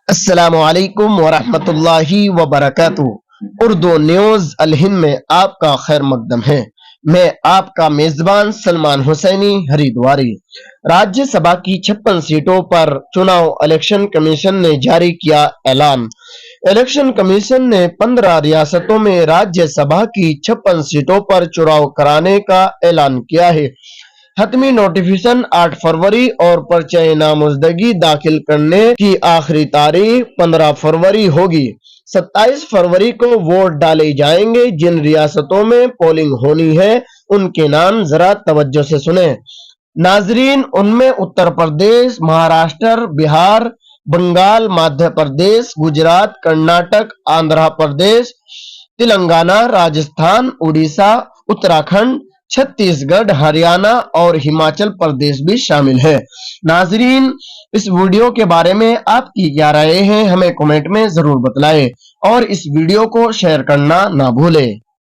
السلام علیکم ورحمۃ اللہ وبرکاتہ۔ اردو نیوز الہند میں آپ کا خیر مقدم ہے۔ میں آپ کا میزبان سلمان حسینی ہریدواری۔ راجیہ سبھا کی 56 سیٹوں پر چناؤ الیکشن کمیشن نے جاری کیا اعلان۔ الیکشن کمیشن نے 15 ریاستوں میں راجیہ سبھا کی 56 سیٹوں پر چناؤ کرانے کا اعلان کیا ہے۔ حتمی نوٹیفکیشن 8 فروری اور پرچہ نامزدگی داخل کرنے کی آخری تاریخ 15 فروری ہوگی۔ 27 فروری کو ووٹ ڈالے جائیں گے۔ جن ریاستوں میں پولنگ ہونی ہے ان کے نام ذرا توجہ سے سنیں۔ ناظرین، ان میں اتر پردیش، مہاراشٹر، بہار، بنگال، مدھیہ پردیش، گجرات، کرناٹک، آندھرا پردیش، تلنگانہ، راجستھان، اڑیسہ، اتراکھنڈ، چھتیس گڑھ، ہریانہ اور ہماچل پردیش بھی شامل ہے۔ ناظرین، اس ویڈیو کے بارے میں آپ کی کیا رائے ہے ہمیں کمنٹ میں ضرور بتلائیں اور اس ویڈیو کو شیئر کرنا نہ بھولیں۔